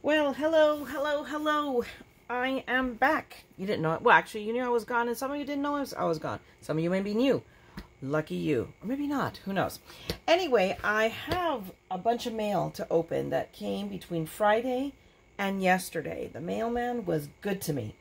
Well, hello, hello, hello. I am back. You didn't know it. Well, actually, you knew I was gone, and some of you didn't know I was gone. Some of you maybe knew. Lucky you. Or maybe not. Who knows? Anyway, I have a bunch of mail to open that came between Friday and yesterday. The mailman was good to me,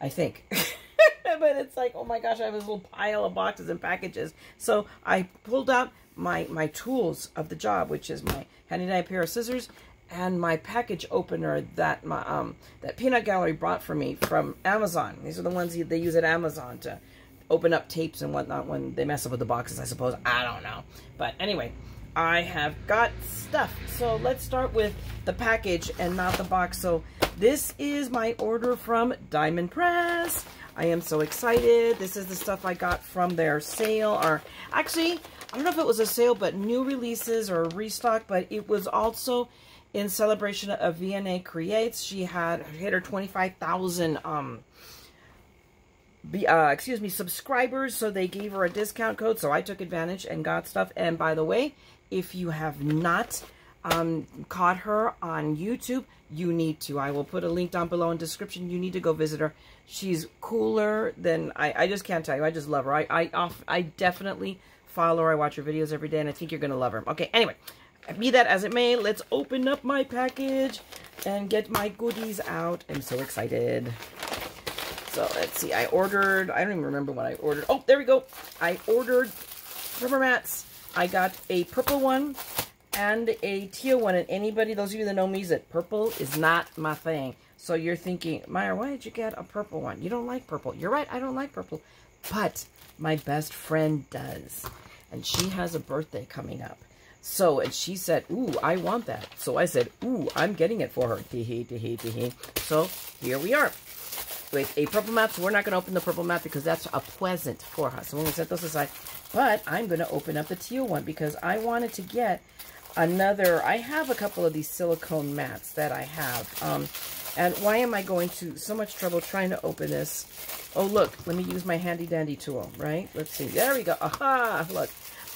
I think. But it's like, oh my gosh, I have this little pile of boxes and packages. So I pulled out my tools of the job, which is my handy-dandy pair of scissors and my package opener that that Peanut Gallery brought for me from Amazon. These are the ones they use at Amazon to open up tapes and whatnot when they mess up with the boxes, I suppose. I don't know. But anyway, I have got stuff. So let's start with the package and not the box. So this is my order from Diamond Press. I am so excited. This is the stuff I got from their sale, or actually, I don't know if it was a sale, but new releases or restock, but it was also in celebration of Vianney Creates. She had hit her 25,000 subscribers, so they gave her a discount code, so I took advantage and got stuff. And by the way, if you have not caught her on YouTube, you need to. I will put a link down below in the description. You need to go visit her. She's cooler than, I just can't tell you. I just love her. I definitely follow her. I watch her videos every day, and I think you're going to love her. Okay, anyway, be that as it may, let's open up my package and get my goodies out. I'm so excited. So let's see. I ordered, I don't even remember what I ordered. Oh, there we go. I ordered rubber mats. I got a purple one and a teal one. And anybody, those of you that know me, that purple is not my thing. So you're thinking, Maya, why did you get a purple one? You don't like purple. You're right, I don't like purple. But my best friend does. And she has a birthday coming up. So, and she said, ooh, I want that. So I said, ooh, I'm getting it for her. Tee-hee, tee-hee, tee-hee. So here we are with a purple mat. So we're not going to open the purple mat because that's a present for her. So we're going to set those aside. But I'm going to open up the teal one because I wanted to get another. I have a couple of these silicone mats that I have. And why am I going to so much trouble trying to open this? Oh, look, let me use my handy-dandy tool, right? Let's see. There we go. Aha, look.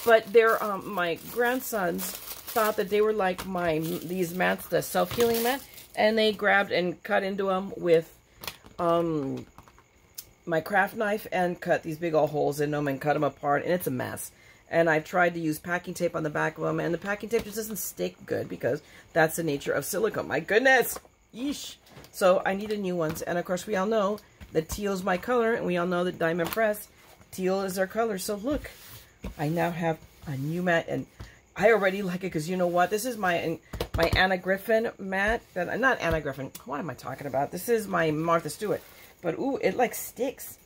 But they're, my grandsons thought that they were like these mats, the self-healing mat, and they grabbed and cut into them with my craft knife and cut these big old holes in them and cut them apart, and it's a mess. And I've tried to use packing tape on the back of them, and the packing tape just doesn't stick good because that's the nature of silicone. My goodness! Yeesh! So I needed new ones, and of course we all know that teal's my color, and we all know that Diamond Press, teal is their color. So look, I now have a new mat, and I already like it because you know what? This is my Anna Griffin mat. Not Anna Griffin. What am I talking about? This is my Martha Stewart. But ooh, it like sticks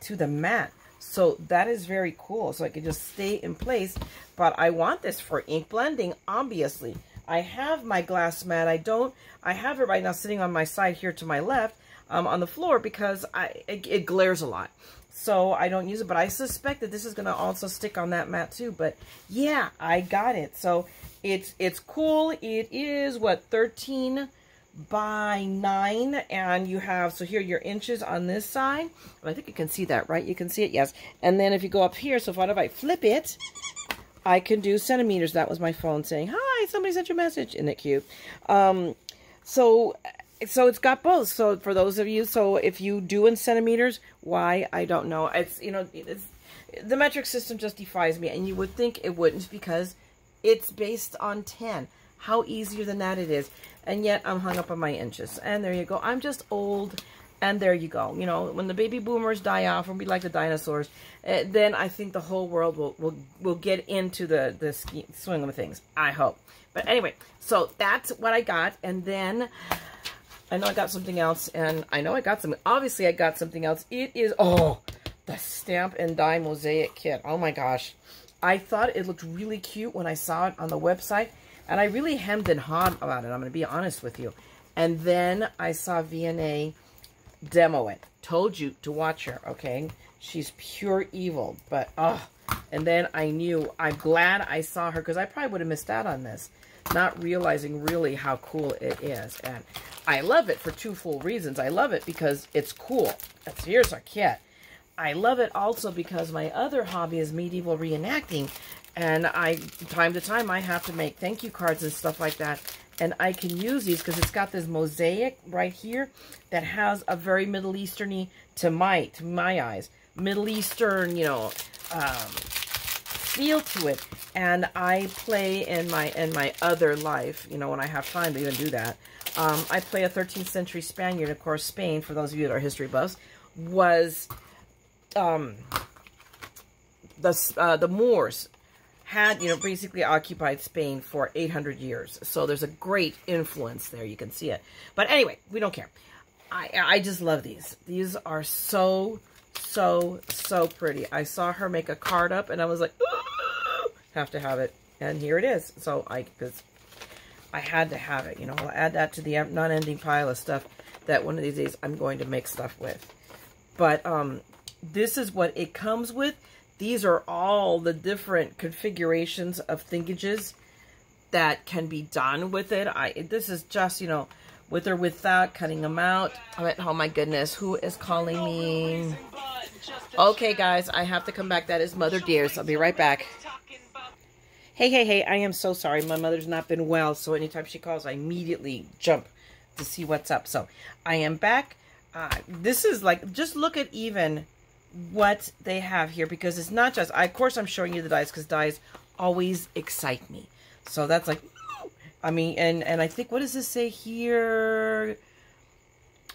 to the mat. So that is very cool. So I can just stay in place. But I want this for ink blending, obviously. I have my glass mat. I have it right now sitting on my side here to my left on the floor because it glares a lot. So I don't use it, but I suspect that this is going to also stick on that mat too. But yeah, I got it. So it's cool. It is, what, 13 by 9, and you have, so here your inches on this side. Well, I think you can see that, right? You can see it, yes. And then if you go up here, so if I flip it, I can do centimeters. That was my phone saying, hi, somebody sent you a message. Isn't it cute? So it's got both. So for those of you, so if you do in centimeters, why, I don't know. It's, you know, the metric system just defies me, and you would think it wouldn't because it's based on 10. How easier than that it is. And yet I'm hung up on my inches. And there you go. I'm just old. And there you go. You know, when the baby boomers die off and be like the dinosaurs, then I think the whole world will get into the swing of things. I hope. But anyway, so that's what I got. And then I know I got something else. And I know I got something. Obviously, I got something else. It is, oh, the Stamp and Die Mosaic Kit. Oh my gosh. I thought it looked really cute when I saw it on the website. And I really hemmed and hawed about it. I'm going to be honest with you. And then I saw Vianney demo it. Told you to watch her, okay? She's pure evil. But, oh. And then I knew. I'm glad I saw her because I probably would have missed out on this. Not realizing really how cool it is. And I love it for two full reasons. I love it because it's cool. Here's our kit. I love it also because my other hobby is medieval reenacting. And time to time, I have to make thank you cards and stuff like that. And I can use these because it's got this mosaic right here that has a very Middle Eastern-y, to my eyes, Middle Eastern, you know, feel to it. And I play in my other life, you know, when I have time to even do that. I play a 13th century Spaniard. Of course, Spain, for those of you that are history buffs, was the Moors had, you know, basically occupied Spain for 800 years. So there's a great influence there. You can see it. But anyway, we don't care. I just love these. These are so pretty. I saw her make a card up and I was like, ooh, have to have it. And here it is. So because I had to have it. You know, I'll add that to the non-ending pile of stuff that one of these days I'm going to make stuff with. But this is what it comes with. These are all the different configurations of thingages that can be done with it. This is just, you know, with or without, cutting them out. Oh my goodness, who is calling me? Okay, guys, I have to come back. That is Mother Dears. I'll be right back. Hey, I am so sorry. My mother's not been well, so anytime she calls, I immediately jump to see what's up. So I am back. This is like, just look at even what they have here, because it's not just, of course I'm showing you the dies because dies always excite me. So that's like, I mean, and I think, what does this say here?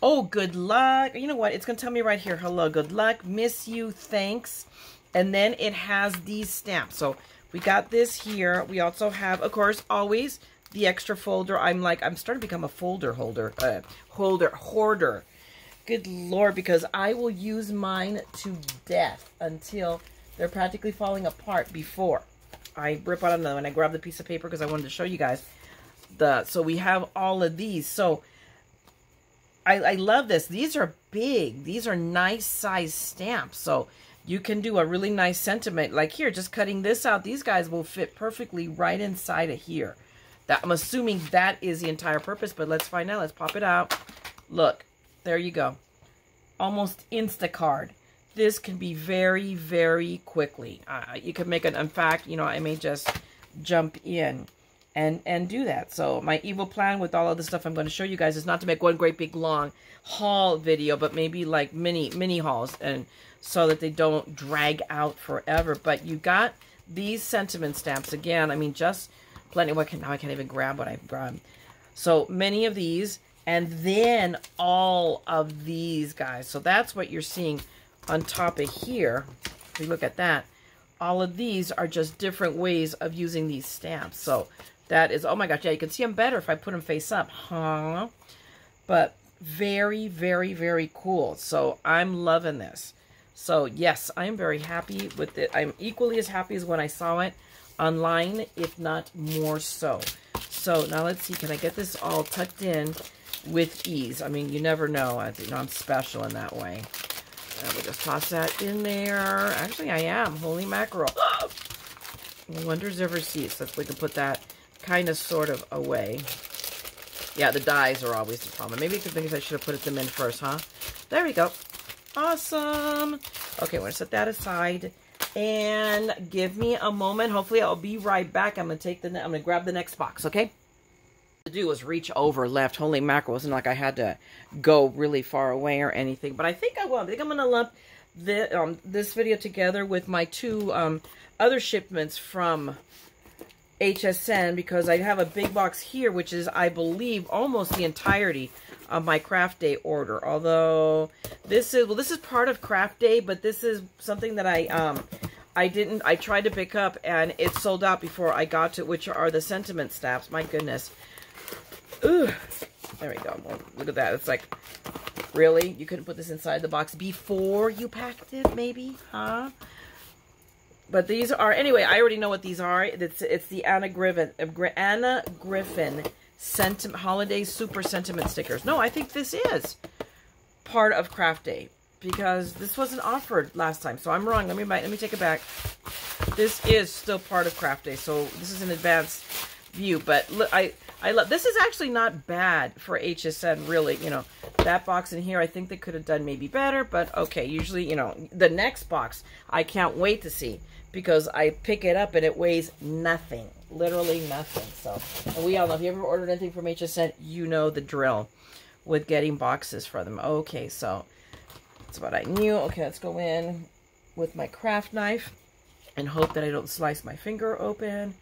Oh, good luck. You know what? It's going to tell me right here. Hello, good luck, miss you, thanks. And then it has these stamps. So we got this here. We also have, of course, always the extra folder. I'm starting to become a folder hoarder. Good Lord, because I will use mine to death until they're practically falling apart before I rip out another one. I grabbed the piece of paper because I wanted to show you guys so we have all of these. So I love this. These are big. These are nice size stamps. So you can do a really nice sentiment. Like here, just cutting this out, these guys will fit perfectly right inside of here. I'm assuming that is the entire purpose, but let's find out. Let's pop it out. Look, there you go. Almost Instacard. This can be very, very quickly. You can make it, in fact, you know, I may just jump in and do that. So my evil plan with all of the stuff I'm going to show you guys is not to make one great big long haul video, but maybe like mini hauls, and so that they don't drag out forever. But you got these sentiment stamps again. I mean, just plenty. Now I can't even grab what I grabbed. So many of these, and then all of these guys. So that's what you're seeing on top of here. If you look at that, all of these are just different ways of using these stamps. So that is, oh my gosh, yeah, you can see them better if I put them face up, huh? But very, very, very cool. So I'm loving this. So yes, I'm very happy with it. I'm equally as happy as when I saw it online, if not more so. So now let's see, can I get this all tucked in with ease? I mean, you never know. I'm special in that way. We'll just toss that in there. Actually, I am. Holy mackerel. Oh! No wonders ever cease. So we can put that kind of sort of away. Yeah, the dies are always the problem. Maybe I should have put them in first, huh? There we go. Awesome. Okay, I'm going to set that aside and give me a moment. Hopefully, I'll be right back. I'm going to grab the next box, okay? To do was reach over left. Holy mackerel. It wasn't like I had to go really far away or anything, but I think I will. I think I'm going to lump this video together with my two other shipments from HSN, because I have a big box here, which is, I believe, almost the entirety of my craft day order. Although this is part of craft day, but this is something that I tried to pick up and it sold out before I got to it, which are the sentiment stamps. My goodness. Ooh, there we go. Well, look at that. It's like, really? You couldn't put this inside the box before you packed it, maybe? Huh? But these are, anyway, I already know what these are. It's the Anna Griffin Holiday Super Sentiment Stickers. No, I think this is part of Craft Day, because this wasn't offered last time. So I'm wrong. Let me take it back. This is still part of Craft Day. So this is an advanced view. But look, I love, this is actually not bad for HSN, really. You know, that box in here, I think they could have done maybe better, but okay. Usually, you know, the next box, I can't wait to see, because I pick it up and it weighs nothing, literally nothing. So, and we all know, if you ever ordered anything from HSN, you know the drill with getting boxes for them. Okay, so that's what I knew. Okay, let's go in with my craft knife and hope that I don't slice my finger open.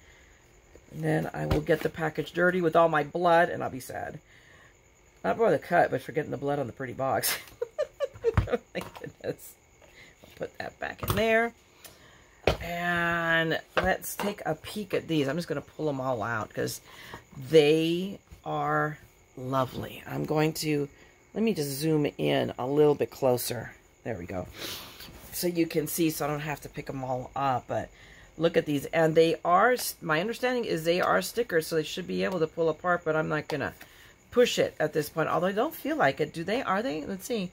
And then I will get the package dirty with all my blood, and I'll be sad. Not for the cut, but for getting the blood on the pretty box. Oh my goodness. I'll put that back in there. And let's take a peek at these. I'm just going to pull them all out because they are lovely. I'm going to, let me just zoom in a little bit closer. There we go. So you can see, so I don't have to pick them all up. But look at these. And they are, my understanding is they are stickers, so they should be able to pull apart, but I'm not going to push it at this point. Although I don't feel like it. Do they? Are they? Let's see.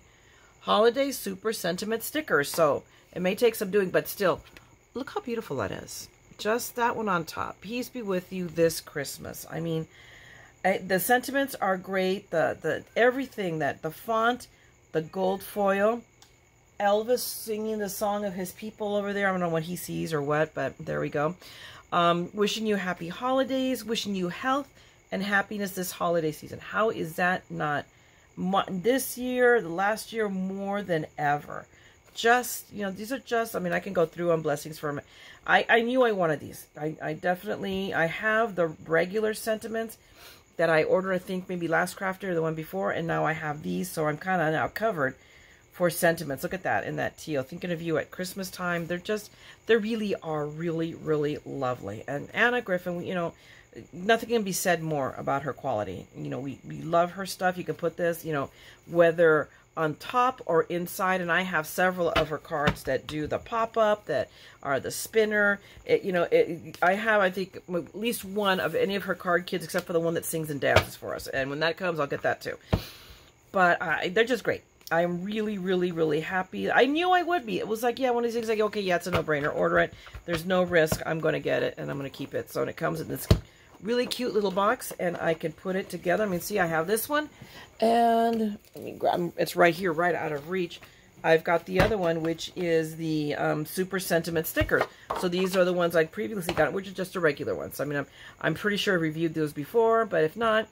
Holiday Super Sentiment stickers. So it may take some doing, but still, look how beautiful that is. Just that one on top. Peace be with you this Christmas. I mean, the sentiments are great. The everything, that the font, the gold foil, Elvis singing the song of his people over there. I don't know what he sees or what, but there we go. Wishing you happy holidays, wishing you health and happiness this holiday season. How is that not this year, the last year, more than ever? Just, you know, these are just, I mean, I can go through on blessings for a minute. I knew I wanted these. I definitely, I have the regular sentiments that I ordered, I think, maybe last crafter or the one before, and now I have these, so I'm kind of now covered for sentiments. Look at that in that teal. Thinking of you at Christmas time. They're just, they really are really, really lovely. And Anna Griffin, you know, nothing can be said more about her quality. You know, we love her stuff. You can put this, you know, whether on top or inside, and I have several of her cards that do the pop-up, that are the spinner. I have, I think, at least one of any of her card kits, except for the one that sings and dances for us. And when that comes, I'll get that too. But they're just great. I'm really, really, really happy. I knew I would be. It was like, yeah, one of these things, like, okay, yeah, it's a no-brainer. Order it. There's no risk. I'm going to get it, and I'm going to keep it. So when it comes in this really cute little box, and I can put it together. I mean, see, I have this one, and let me grab, it's right here, right out of reach. I've got the other one, which is the Super Sentiment stickers. So these are the ones I previously got, which is just a regular ones. I mean, I'm pretty sure I reviewed those before, but if not,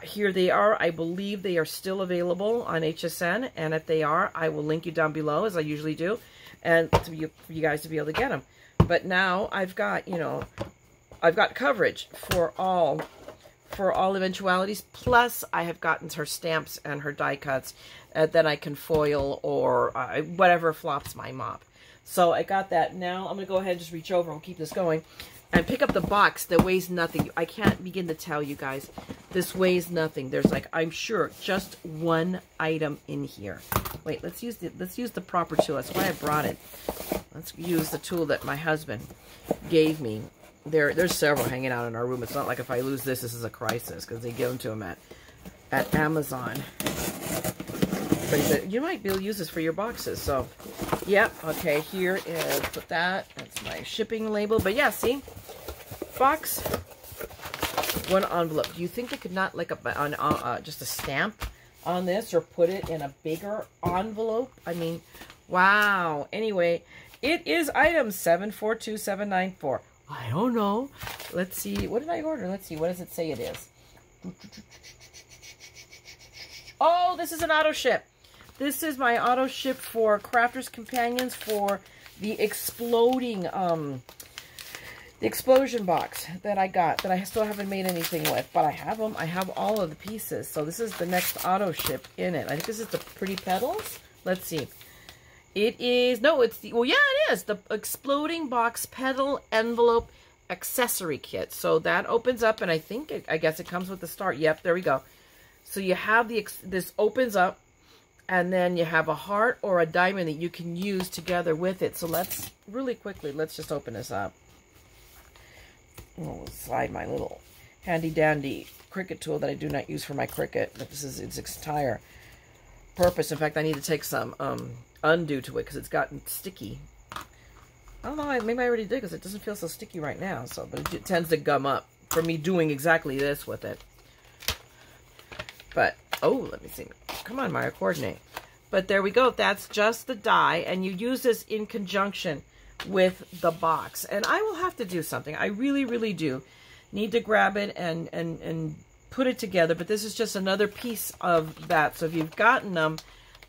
here they are. I believe they are still available on HSN, and if they are, I will link you down below, as I usually do, and for you guys to be able to get them. But now I've got, you know, I've got coverage for all eventualities. Plus, I have gotten her stamps and her die cuts that I can foil or whatever flops my mop. So I got that. Now I'm going to go ahead and just reach over. We'll keep this going. And pick up the box that weighs nothing. I can't begin to tell you guys. This weighs nothing. There's, like, I'm sure, just one item in here. Wait, let's use the proper tool. That's why I brought it. Let's use the tool that my husband gave me. There's several hanging out in our room. It's not like if I lose this is a crisis, because they give them to him at Amazon. But he said, you might be able to use this for your boxes. So, yeah, okay, here is, put that. That's my shipping label. But yeah, see? Box, one envelope. Do you think they could not, like, just a stamp on this or put it in a bigger envelope? I mean, wow. Anyway, it is item 742794. I don't know. Let's see. What did I order? Let's see. What does it say it is? Oh, this is an auto ship. This is my auto ship for Crafter's Companions for the exploding, the explosion box that I got, that I still haven't made anything with. But I have them. I have all of the pieces. So this is the next auto ship in it. I think this is the Pretty Petals. Let's see. It is, no, it's the, well, yeah, it is. The Exploding Box Petal Envelope Accessory Kit. So that opens up, and I think, I guess it comes with the start. Yep, there we go. So you have this opens up, and then you have a heart or a diamond that you can use together with it. So let's, really quickly, let's just open this up. I'll slide my little handy-dandy Cricut tool that I do not use for my Cricut. This is its entire purpose. In fact, I need to take some undo to it because it's gotten sticky. I don't know, maybe I already did because it doesn't feel so sticky right now. So, but it tends to gum up for me doing exactly this with it. But, oh, let me see. Come on, Maya, coordinate. But there we go. That's just the die, and you use this in conjunction with the box. And I will have to do something. I really, really do need to grab it and put it together. But this is just another piece of that. So if you've gotten them,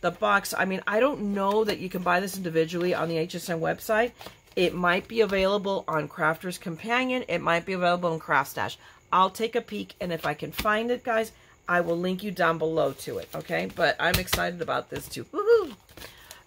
the box, I mean, I don't know that you can buy this individually on the HSN website. It might be available on Crafter's Companion. It might be available in Craft Stash. I'll take a peek, and if I can find it, guys, I will link you down below to it, okay? But I'm excited about this, too. Woohoo!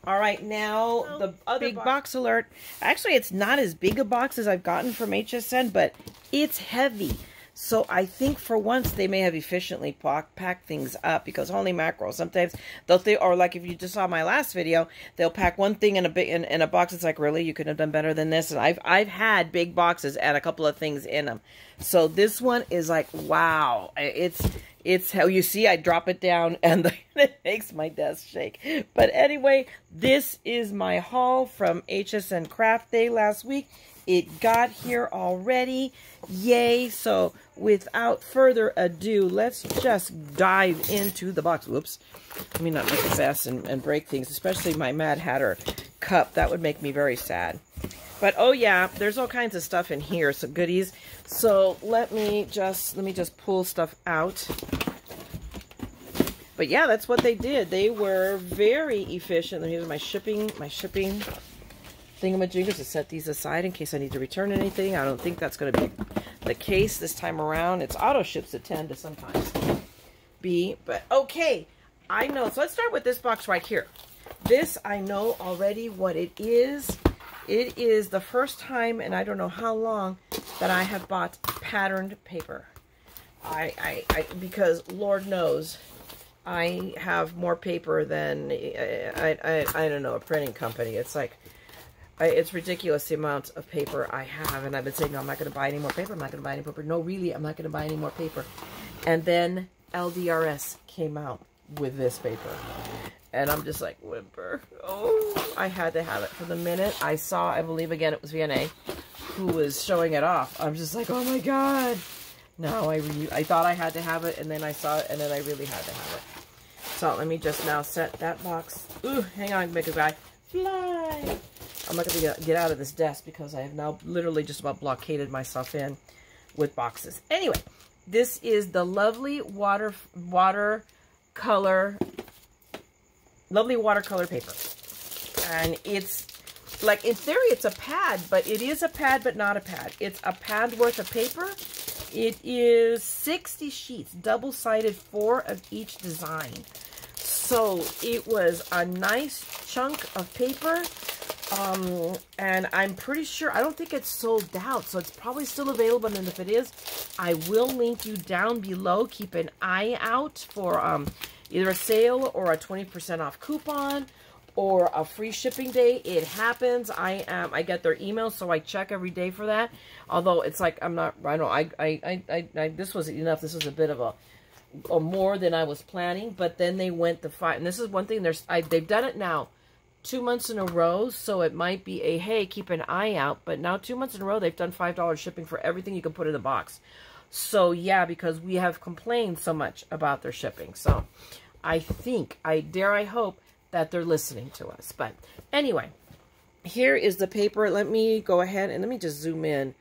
All right, now the other big box alert. Actually, it's not as big a box as I've gotten from HSN, but it's heavy. So I think for once they may have efficiently packed things up, because holy mackerel, sometimes they'll think, or like if you just saw my last video, they'll pack one thing in a box. It's like, really, you could have done better than this. And I've had big boxes and a couple of things in them. So this one is like, wow, it's how you see I drop it down and it makes my desk shake. But anyway, this is my haul from HSN Craft Day last week. It got here already. Yay. So without further ado, let's just dive into the box. Whoops. Let me not make a mess and break things, especially my Mad Hatter cup. That would make me very sad. But oh yeah, there's all kinds of stuff in here, some goodies. So let me just pull stuff out. But yeah, that's what they did. They were very efficient. Here's my shipping thingamajiggers to set these aside in case I need to return anything. I don't think that's going to be the case this time around. It's auto ships at 10 to sometimes be, but okay. I know. So let's start with this box right here. This, I know already what it is. It is the first time, and I don't know how long, that I have bought patterned paper. Because Lord knows, I have more paper than, I don't know, a printing company. It's like, it's ridiculous the amount of paper I have. And I've been saying, no, I'm not going to buy any more paper. I'm not going to buy any paper. No, really, I'm not going to buy any more paper. And then LDRS came out with this paper. And I'm just like, whimper. Oh, I had to have it. From the minute I saw, I believe, again, it was Vianney who was showing it off. I'm just like, oh my God. No, I thought I had to have it, and then I saw it, and then I really had to have it. So let me just now set that box. Ooh, hang on, big guy. Fly. I'm not going to get out of this desk because I have now literally just about blockaded myself in with boxes. Anyway, this is the lovely watercolor paper. And it's like, in theory, it's a pad, but it is a pad, but not a pad. It's a pad worth of paper. It is 60 sheets, double-sided, 4 of each design. So it was a nice chunk of paper. And I'm pretty sure, I don't think it's sold out, so it's probably still available, and if it is, I will link you down below. Keep an eye out for either a sale or a 20% off coupon or a free shipping day. It happens. I get their emails, so I check every day for that. Although it's like, I'm not, I don't, this wasn't enough. This was a bit of a more than I was planning, but then they went to 5, and this is one thing, they've done it now 2 months in a row, so it might be a, hey, keep an eye out, but now 2 months in a row, they've done $5 shipping for everything you can put in the box. So yeah, because we have complained so much about their shipping. So I think, I hope that they're listening to us. But anyway, here is the paper. Let me go ahead and let me just zoom in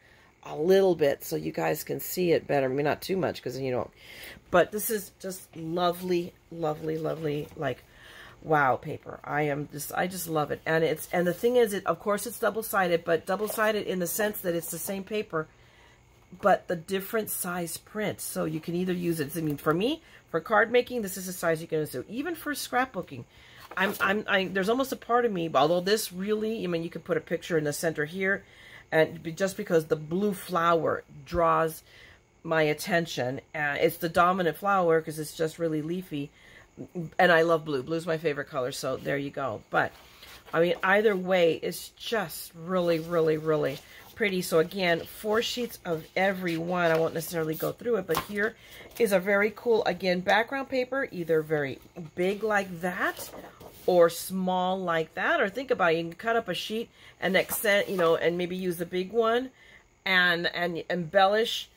a little bit so you guys can see it better. I mean, not too much because you don't. But this is just lovely, lovely, lovely, like, wow, paper. I just love it. And the thing is, of course it's double-sided, but double-sided in the sense that it's the same paper, but the different size print. So you can either use it, I mean, for me, for card making, this is the size you can use. Even for scrapbooking, there's almost a part of me, although this really, I mean, you can put a picture in the center here, and just because the blue flower draws my attention, and it's the dominant flower because it's just really leafy, and I love blue. Blue's my favorite color, so there you go. But I mean, either way, it's just really, really, really pretty. So again, 4 sheets of every one. I won't necessarily go through it, but here is a very cool, again, background paper, either very big like that or small like that. Or think about it, you can cut up a sheet and accent, you know, and maybe use the big one and embellish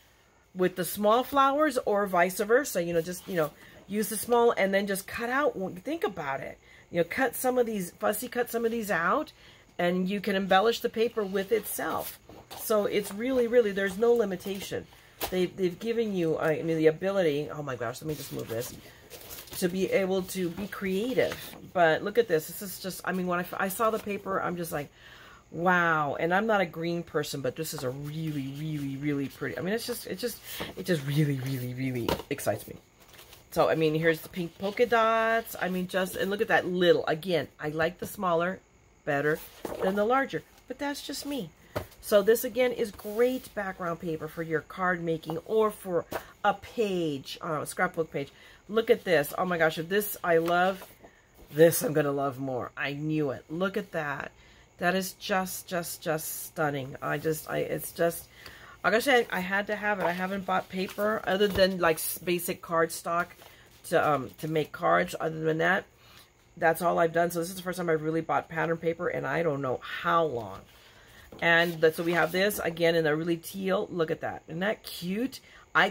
with the small flowers or vice versa. You know, just, you know, use the small and then just cut out. Think about it. You know, cut some of these, fussy cut some of these out, and you can embellish the paper with itself. So it's really, really, there's no limitation. They've given you, I mean, the ability, oh my gosh, let me just move this, to be able to be creative. But look at this. This is just, I mean, when I saw the paper, I'm just like, wow. And I'm not a green person, but this is a really, really, really pretty. I mean, it just really, really, really excites me. So, I mean, here's the pink polka dots. I mean, just, and look at that little, again, I like the smaller better than the larger, but that's just me. So this, again, is great background paper for your card making or for a page, a scrapbook page. Look at this. Oh my gosh, if this I love, this I'm going to love more. I knew it. Look at that. That is just stunning. It's just, like I said, I had to have it. I haven't bought paper other than like basic cardstock to make cards. Other than that, that's all I've done. So this is the first time I've really bought pattern paper, and I don't know how long. And so we have this again in a really teal. Look at that. Isn't that cute?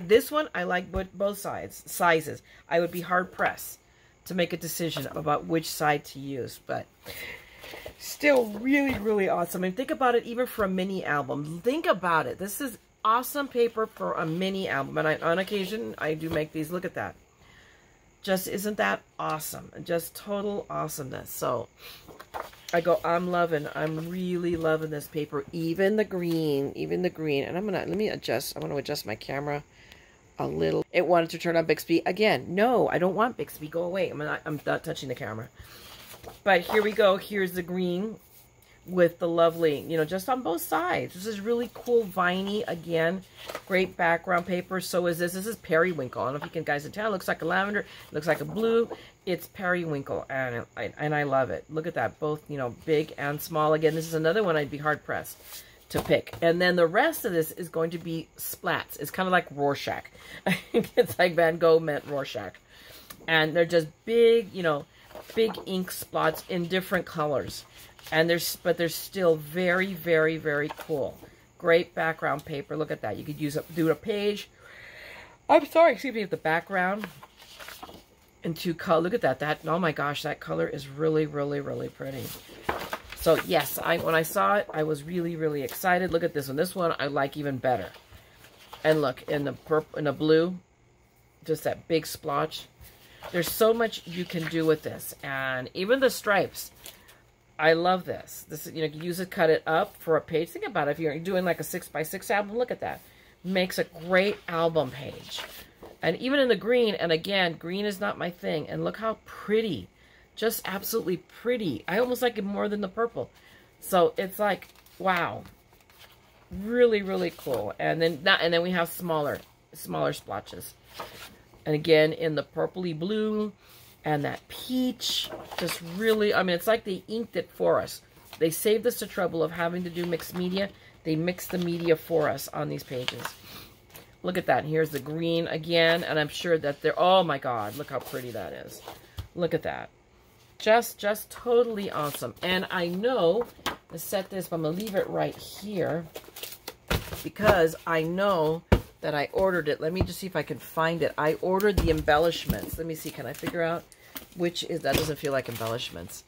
This one I like both sizes. I would be hard pressed to make a decision about which side to use, but still really, really awesome. And think about it, even for a mini album. Think about it. This is awesome paper for a mini album. And on occasion, I do make these. Look at that. Just, isn't that awesome? Just total awesomeness. So I go, I'm really loving this paper. Even the green. And let me adjust. I want to adjust my camera a little. It wanted to turn on Bixby. Again, no, I don't want Bixby. Go away. I'm not touching the camera. But here we go. Here's the green with the lovely, you know, just on both sides. This is really cool. Vianney, again, great background paper. So is this. This is periwinkle. I don't know if you guys can tell. It looks like a lavender. It looks like a blue. It's periwinkle, and I love it. Look at that. Both, you know, big and small. Again, this is another one I'd be hard-pressed to pick. And then the rest of this is going to be splats. It's kind of like Rorschach. It's like Van Gogh met Rorschach. And they're just big, you know, big ink spots in different colors. And but they're still very, very, very cool. Great background paper. Look at that. You could do a page. I'm sorry, excuse me, with the background and two color. Look at that. Oh my gosh, that color is really, really, really pretty. So yes, when I saw it, I was really, really excited. Look at this one. This one I like even better. And look, in the purple, in the blue, just that big splotch. There's so much you can do with this, and even the stripes. I love this. This, you know, you use it, cut it up for a page. Think about it. If you're doing like a 6x6 album, look at that. Makes a great album page. And even in the green, and again, green is not my thing. And look how pretty. Just absolutely pretty. I almost like it more than the purple. So it's like, wow. Really, really cool. And then we have smaller splotches. And again, in the purpley blue and that peach, just really, I mean, it's like they inked it for us. They saved us the trouble of having to do mixed media. They mixed the media for us on these pages. Look at that. And here's the green again, and I'm sure that they're, oh my God, look how pretty that is. Look at that. Just totally awesome. And I know, let's set this, but I'm going to leave it right here because I know that I ordered it. Let me just see if I can find it. I ordered the embellishments. Let me see. Can I figure out which is, that doesn't feel like embellishments.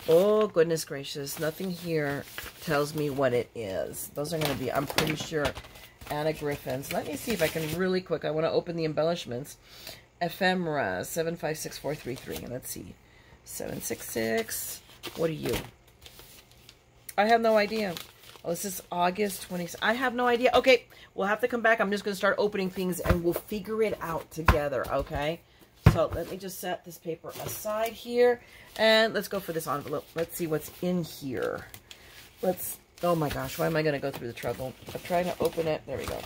Oh, goodness gracious. Nothing here tells me what it is. Those are going to be, I'm pretty sure, Anna Griffin's. Let me see if I can really quick. I want to open the embellishments. Ephemera, 756433. Let's see. 766. What are you? I have no idea. Oh, this is August 20th. I have no idea. Okay, we'll have to come back. I'm just going to start opening things and we'll figure it out together, okay? So let me just set this paper aside here. And let's go for this envelope. Let's see what's in here. Oh my gosh, why am I going to go through the trouble of trying to open it? There we go.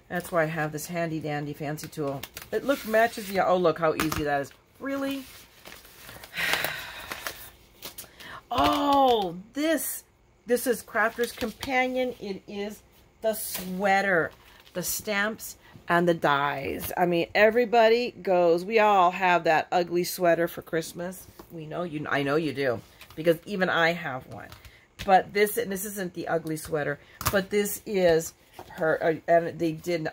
That's why I have this handy dandy fancy tool. It matches, yeah. Oh, look how easy that is. Really? Oh, this is Crafter's Companion. It is the sweater, the stamps, and the dies. I mean, everybody goes, we all have that ugly sweater for Christmas. We know you, I know you do, because even I have one. But this isn't the ugly sweater, but this is and they did,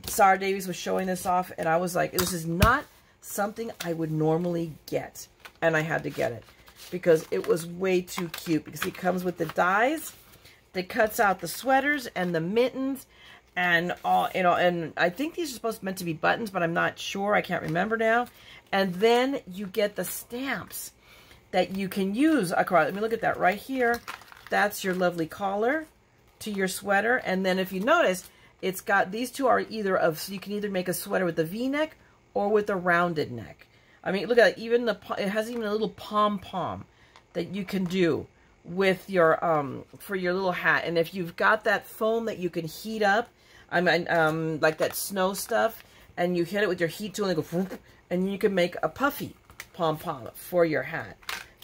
Sarah Davies was showing this off, and I was like, this is not something I would normally get. And I had to get it because it was way too cute, because it comes with the dies that cuts out the sweaters and the mittens and all, you know, and I think these are meant to be buttons, but I'm not sure. I can't remember now. And then you get the stamps that you can use across. Let me look at that right here. That's your lovely collar to your sweater. And then if you notice, it's got, these two are either of, so you can either make a sweater with a V-neck or with a rounded neck. I mean, look at it. Even it has even a little pom-pom that you can do with your, for your little hat. And if you've got that foam that you can heat up, I mean, like that snow stuff, and you hit it with your heat tool and go, whoop, and you can make a puffy pom-pom for your hat.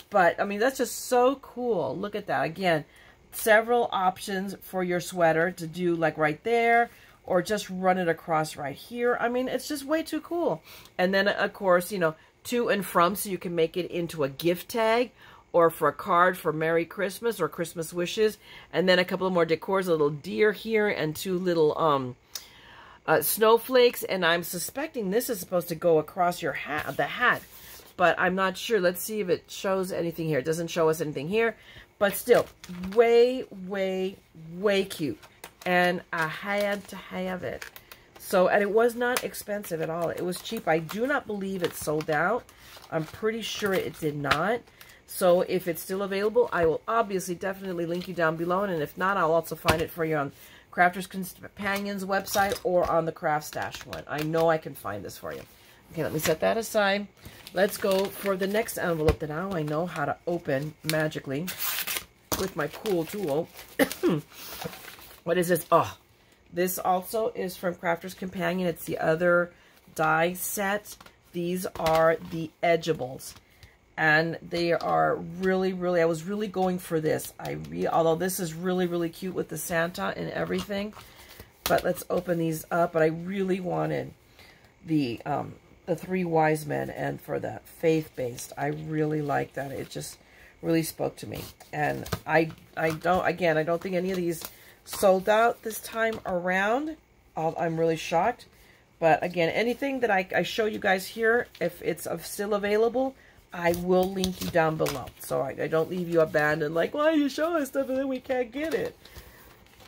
But, I mean, that's just so cool. Look at that. Again, several options for your sweater to do, like right there, or just run it across right here. I mean, it's just way too cool. And then, of course, you know, to and from, so you can make it into a gift tag or for a card for Merry Christmas or Christmas wishes. And then a couple of more decors, a little deer here and two little snowflakes. And I'm suspecting this is supposed to go across your hat, the hat, but I'm not sure. Let's see if it shows anything here. It doesn't show us anything here, but still way, way, way cute. And I had to have it. So, and it was not expensive at all. It was cheap. I do not believe it sold out. I'm pretty sure it did not. So if it's still available, I will obviously definitely link you down below. And if not, I'll also find it for you on Crafters Companion's website or on the Craft Stash one. I know I can find this for you. Okay, let me set that aside. Let's go for the next envelope that now I know how to open magically with my cool tool. What is this? Oh, this also is from Crafters Companion. It's the other die set. These are the Edgeables. And they are really, really, I was really going for this. Although this is really, really cute with the Santa and everything. But let's open these up. But I really wanted the Three Wise Men, and for the faith-based. I really like that. It just really spoke to me. And I don't think any of these sold out this time around. I'm really shocked. But again, anything that I show you guys here, if it's still available, I will link you down below. So I don't leave you abandoned like, why are you showing us stuff and then we can't get it?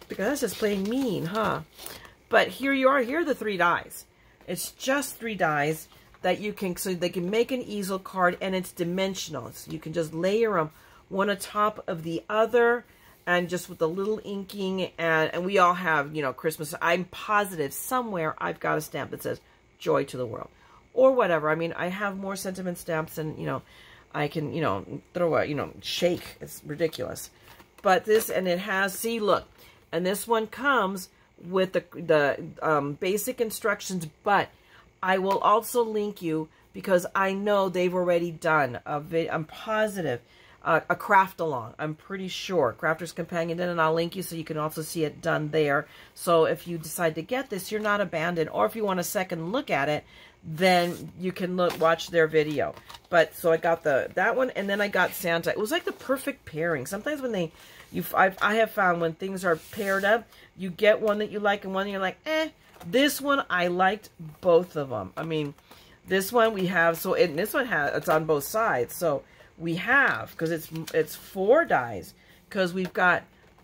Because that's just plain mean, huh? But here you are. Here are the 3 dies. It's just 3 dies that you can, so they can make an easel card, and it's dimensional. So you can just layer them one atop of the other, and just with a little inking, and we all have, you know, Christmas. I'm positive somewhere I've got a stamp that says joy to the world or whatever. I mean, I have more sentiment stamps, and, you know, I can, you know, throw a, you know, shake. It's ridiculous. But this, and it has, see, look, and this one comes with the basic instructions, but I will also link you, because I know they've already done a video, I'm positive, a craft along. I'm pretty sure Crafters Companion did, and I'll link you so you can also see it done there. So if you decide to get this, you're not abandoned. Or if you want a second look at it, then you can watch their video. But so I got that one, and then I got Santa. It was like the perfect pairing. Sometimes when I have found when things are paired up, you get one that you like and one you're like, eh. This one, I liked both of them. I mean, this one we have, so and this one it's on both sides. So we have, because it's 4 dies, because we've got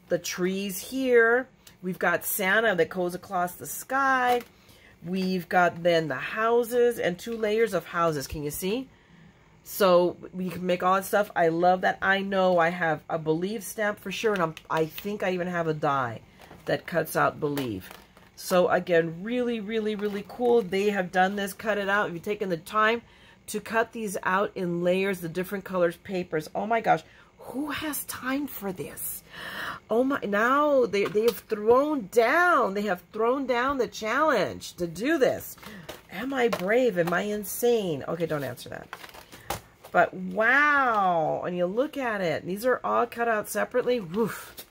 the trees here, we've got Santa that goes across the sky, we've got then the houses and 2 layers of houses. Can you see? So we can make all that stuff. I love that. I know I have a Believe stamp for sure, and I think I even have a die that cuts out Believe. So again, really, really, really cool. They have done this, cut it out. If you've taken the time to cut these out in layers, the different colors, papers. Oh my gosh, who has time for this? Oh my, now they have thrown down. They have thrown down the challenge to do this. Am I brave? Am I insane? Okay, don't answer that. But wow, and you look at it. These are all cut out separately. Woof.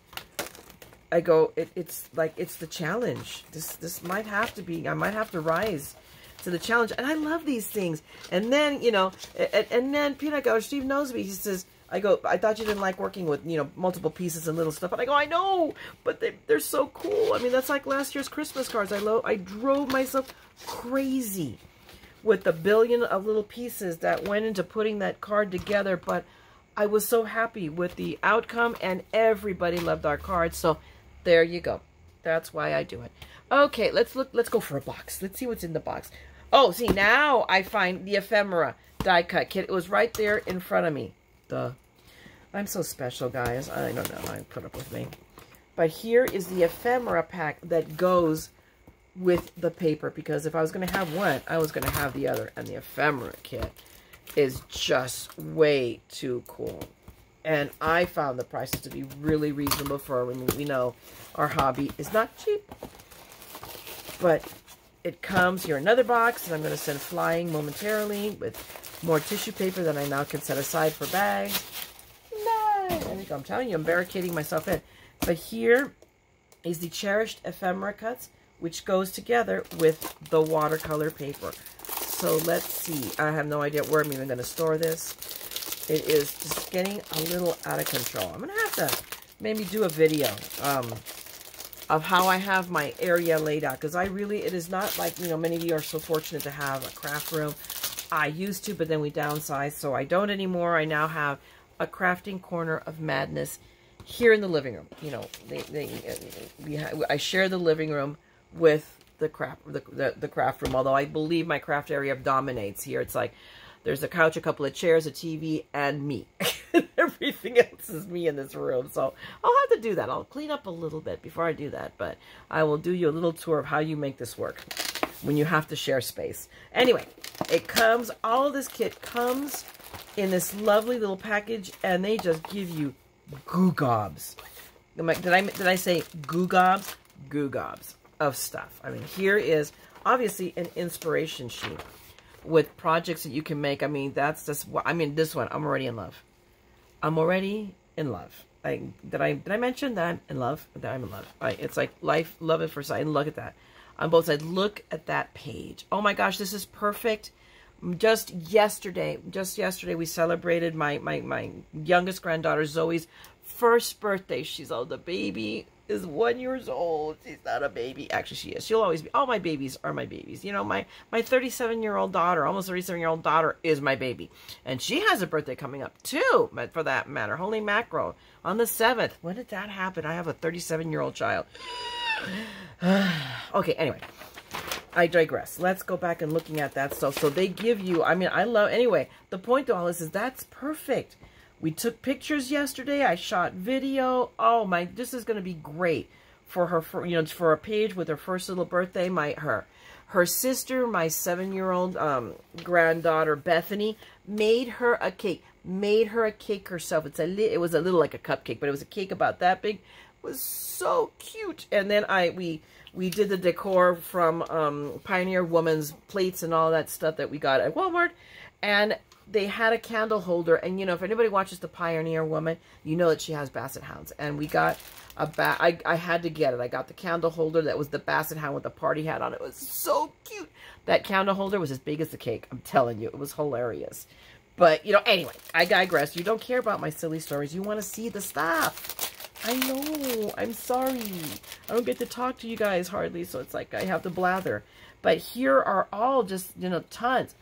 I go, it's like, it's the challenge. This might have to be, I might have to rise to the challenge. And I love these things. And then, you know, and then Peanut Gallery, Steve knows me. He says, I go, I thought you didn't like working with, you know, multiple pieces and little stuff. And I go, I know, but they're so cool. I mean, that's like last year's Christmas cards. I drove myself crazy with the billion of little pieces that went into putting that card together. But I was so happy with the outcome, and everybody loved our cards. So there you go. That's why I do it. Okay, let's go for a box. Let's see what's in the box. Oh, see, now I find the Ephemera die cut kit. It was right there in front of me. Duh. I'm so special, guys. I don't know. I put up with me. But here is the Ephemera pack that goes with the paper, because if I was going to have one, I was going to have the other. And the Ephemera kit is just way too cool. And I found the prices to be really reasonable for, we know our hobby is not cheap. But it comes here, another box, and I'm going to send flying momentarily with more tissue paper that I now can set aside for bags. Nice! There you go. I'm telling you, I'm barricading myself in. But here is the cherished ephemera cuts, which goes together with the watercolor paper. So let's see. I have no idea where I'm even going to store this. It is just getting a little out of control. I'm going to have to maybe do a video of how I have my area laid out, because it is not like, you know, many of you are so fortunate to have a craft room. I used to, but then we downsized, so I don't anymore. I now have a crafting corner of madness here in the living room. You know, I share the living room with the craft room, although I believe my craft area dominates here. It's like there's a couch, a couple of chairs, a TV, and me. Everything else is me in this room. So I'll have to do that. I'll clean up a little bit before I do that. But I will do you a little tour of how you make this work when you have to share space. Anyway, it comes, all of this kit comes in this lovely little package, and they just give you goo gobs. Did I say goo gobs? Goo gobs of stuff. I mean, here is obviously an inspiration sheet with projects that you can make. I mean, that's just what, I mean, this one, I'm already in love. I'm already in love. Did I mention that I'm in love? That I'm in love. It's like life, love at first sight. And look at that. On both sides, look at that page. Oh my gosh, this is perfect. Just yesterday, we celebrated my youngest granddaughter, Zoe's first birthday. She's the baby is 1 year old. She's not a baby. Actually, she is. She'll always be. All my babies are my babies. You know, my 37-year-old daughter, almost 37-year-old daughter, is my baby. And she has a birthday coming up, too, for that matter. Holy mackerel. On the 7th. When did that happen? I have a 37-year-old child. Okay, anyway. I digress. Let's go back and looking at that stuff. So they give you, I mean, I love, anyway, the point to all this is that's perfect. We took pictures yesterday. I shot video. Oh my, this is going to be great for her, for a page with her first little birthday. Her sister, my 7-year-old granddaughter, Bethany, made her a cake. Made her a cake herself. It was a little like a cupcake, but it was a cake about that big. It was so cute. And then we did the decor from Pioneer Woman's plates and all that stuff that we got at Walmart. And they had a candle holder. And, you know, if anybody watches the Pioneer Woman, you know that she has basset hounds. And we got I had to get it. I got the candle holder that was the basset hound with the party hat on it. It was so cute. That candle holder was as big as the cake. I'm telling you, it was hilarious. But, you know, anyway, I digress. You don't care about my silly stories. You want to see the stuff. I know. I'm sorry. I don't get to talk to you guys hardly, so it's like I have to blather. But here are all just, you know, tons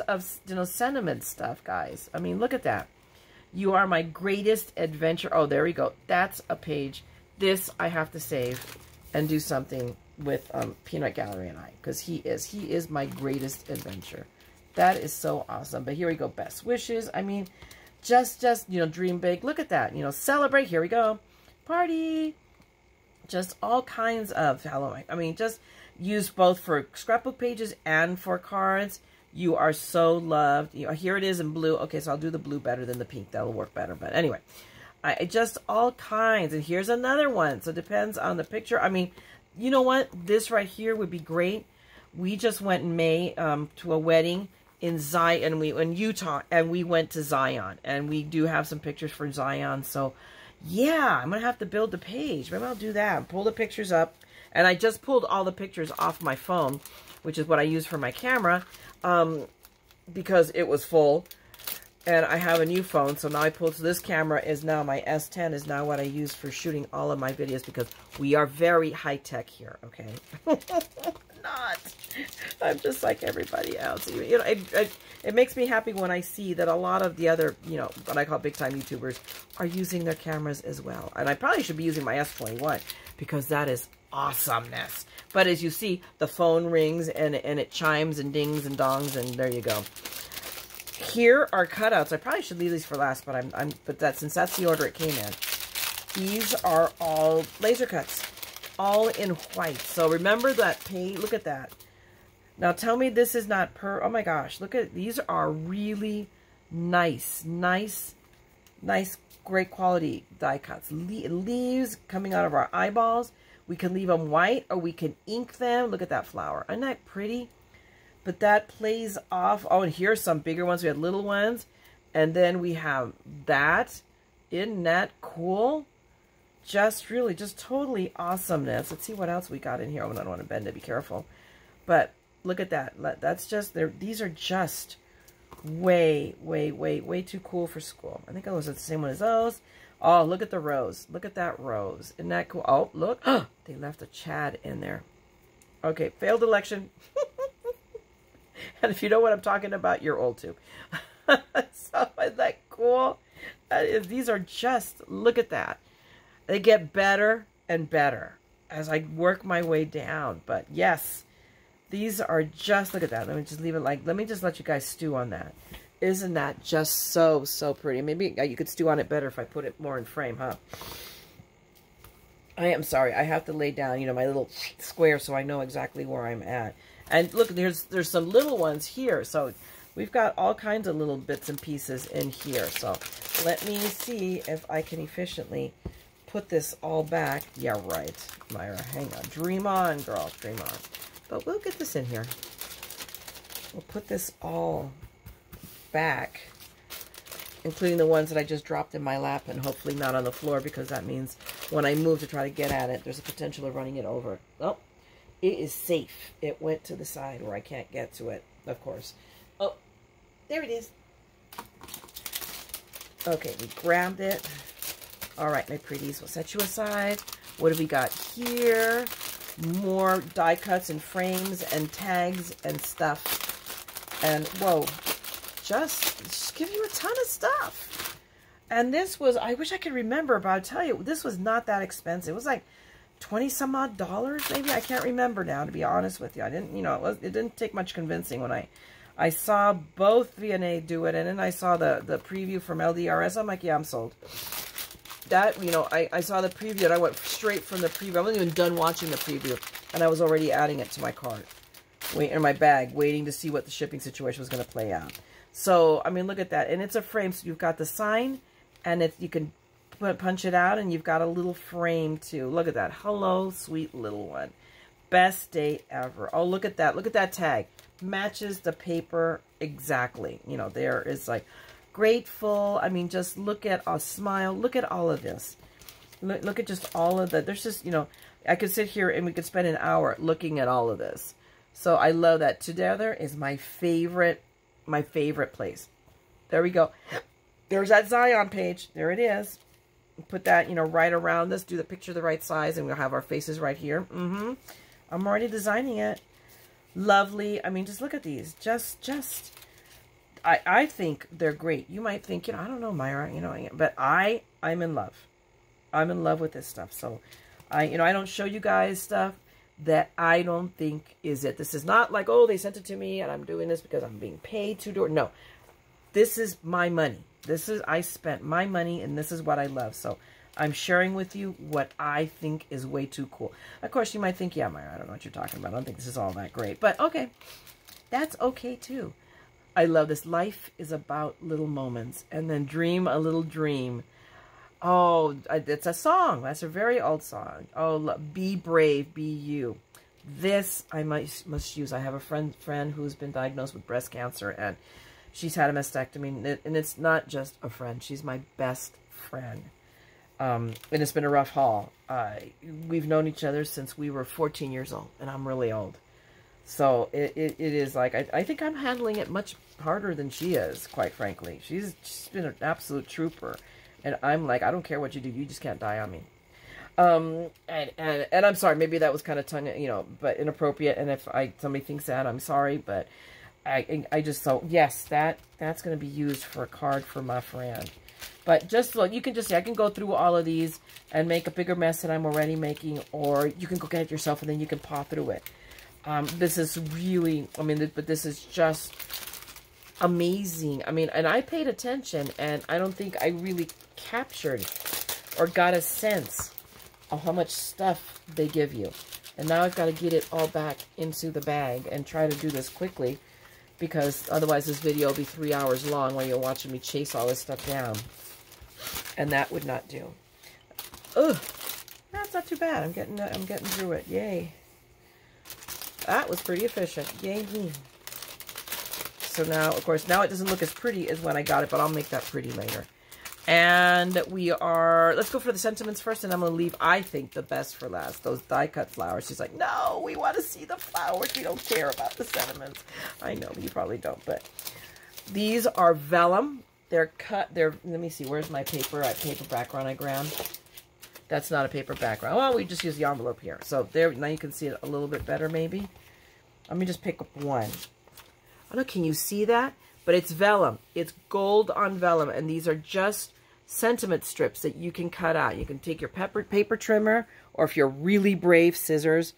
of, you know, sentiment stuff, guys. I mean, look at that. You are my greatest adventure. Oh, there we go. That's a page. This I have to save and do something with Peanut Gallery and I, because he is my greatest adventure. That is so awesome. But here we go. Best wishes. I mean, just, you know, dream big. Look at that. You know, celebrate. Here we go. Party. Just all kinds of Halloween. I mean, just use both for scrapbook pages and for cards. You are so loved. You know, here it is in blue. Okay, so I'll do the blue better than the pink. That'll work better. But anyway, just all kinds. And here's another one. So it depends on the picture. I mean, you know what? This right here would be great. We just went in May to a wedding in Zion, in Utah, and we went to Zion. And we do have some pictures for Zion. So, yeah, I'm going to have to build the page. Maybe I'll do that. Pull the pictures up. And I just pulled all the pictures off my phone, which is what I use for my camera, because it was full. And I have a new phone, so now I pulled, so this camera is now, my S10 is now what I use for shooting all of my videos, because we are very high-tech here, okay? Not. I'm just like everybody else. You know, it makes me happy when I see that a lot of the other, you know, what I call big-time YouTubers are using their cameras as well. And I probably should be using my S21, because that is awesomeness. But as you see, the phone rings, and it chimes and dings and dongs, and there you go. Here are cutouts. I probably should leave these for last, but since that's the order it came in. These are all laser cuts, all in white. So remember that page. Look at that. Now tell me this is not oh my gosh, look at, these are really nice, great quality die cuts. Leaves coming out of our eyeballs. We can leave them white, or we can ink them. Look at that flower. Isn't that pretty? But that plays off. Oh, and here's some bigger ones. We had little ones. And then we have that. Isn't that cool? Just really, just totally awesomeness. Let's see what else we got in here. Oh, I don't want to bend it. Be careful. But look at that. That's just, these are just way too cool for school. I think those are the same one as those. Oh, look at the rose. Look at that rose. Isn't that cool? Oh, look. They left a Chad in there. Okay, failed election. And if you know what I'm talking about, you're old too. So isn't that cool? These are just, look at that. They get better and better as I work my way down. But yes, these are just, look at that. Let me just leave it like, let me just let you guys stew on that. Isn't that just so pretty? Maybe you could stew on it better if I put it more in frame, huh? I am sorry. I have to lay down, you know, my little square so I know exactly where I'm at. And look, there's some little ones here. So we've got all kinds of little bits and pieces in here. So let me see if I can efficiently put this all back. Yeah, right, Myra. Hang on. Dream on, girl. Dream on. But we'll get this in here. We'll put this all back, including the ones that I just dropped in my lap, and hopefully not on the floor, because that means when I move to try to get at it, there's a potential of running it over. Oh, it is safe. It went to the side where I can't get to it, of course. Oh, there it is. Okay, we grabbed it. All right, my pretties, we'll set you aside. What have we got here? More die cuts and frames and tags and stuff. And, whoa, just give you a ton of stuff. And this was, I wish I could remember, but I'll tell you, this was not that expensive. It was like 20 some odd dollars, maybe. I can't remember now, to be honest with you. I didn't, you know, it didn't take much convincing when I saw both Vianney do it, and then I saw the preview from LDRS. I'm like, yeah, I'm sold. That, you know, I saw the preview, and I went straight from the preview. I wasn't even done watching the preview, and I was already adding it to my cart, in my bag, waiting to see what the shipping situation was going to play out. So, I mean, look at that. And it's a frame, so you've got the sign, and you can punch it out, and you've got a little frame, too. Look at that. Hello, sweet little one. Best day ever. Oh, look at that. Look at that tag. Matches the paper exactly. You know, there is like grateful. I mean, just look at a smile. Look at all of this. Look at just all of that. There's just, you know, I could sit here and we could spend an hour looking at all of this. So I love that. Together is my favorite place. There we go. There's that Zion page. There it is. Put that, you know, right around this. Do the picture the right size, and we'll have our faces right here. I'm already designing it. Lovely. I mean, just look at these. I think they're great. You might think, you know, I don't know, Myra, you know, but I'm in love. I'm in love with this stuff. So you know, I don't show you guys stuff that I don't think is it. This is not like, oh, they sent it to me and I'm doing this because I'm being paid to do it. No, this is my money. I spent my money, and this is what I love. So I'm sharing with you what I think is way too cool. Of course, you might think, yeah, Myra, I don't know what you're talking about. I don't think this is all that great. But okay, that's okay too. I love this. Life is about little moments. And then dream a little dream. Oh, it's a song. That's a very old song. Oh, be brave, be you. This I must use. I have a friend who's been diagnosed with breast cancer, and she's had a mastectomy, and it's not just a friend. She's my best friend. And it's been a rough haul. We've known each other since we were 14 years old, and I'm really old. So it is like, I think I'm handling it much harder than she is, quite frankly. She's been an absolute trooper. And I'm like, I don't care what you do. You just can't die on me. And I'm sorry. Maybe that was kind of but inappropriate. And if somebody thinks that, I'm sorry. But I just, so yes, that's going to be used for a card for my friend. But just look, you can just see, I can go through all of these and make a bigger mess than I'm already making, or you can go get it yourself and then you can paw through it. This is really, but this is just amazing. And I paid attention, and I don't think I really captured or got a sense of how much stuff they give you. And now I've got to get it all back into the bag and try to do this quickly, because otherwise this video will be 3 hours long while you're watching me chase all this stuff down. And that would not do. Ugh, that's not too bad. I'm getting through it. Yay. That was pretty efficient. Yay me. So now, of course, now it doesn't look as pretty as when I got it, but I'll make that pretty later. And let's go for the sentiments first, and I'm going to leave, I think, the best for last. Those die-cut flowers. She's like, no, we want to see the flowers. We don't care about the sentiments. I know, you probably don't, but these are vellum. They're cut. Let me see, where's my paper? Paper background I grabbed. That's not a paper background. Well, we just use the envelope here. So there, now you can see it a little bit better, maybe. Let me just pick up one. I don't know, can you see that? But it's vellum. It's gold on vellum. And these are just sentiment strips that you can cut out. You can take your paper trimmer, or if you're really brave, scissors.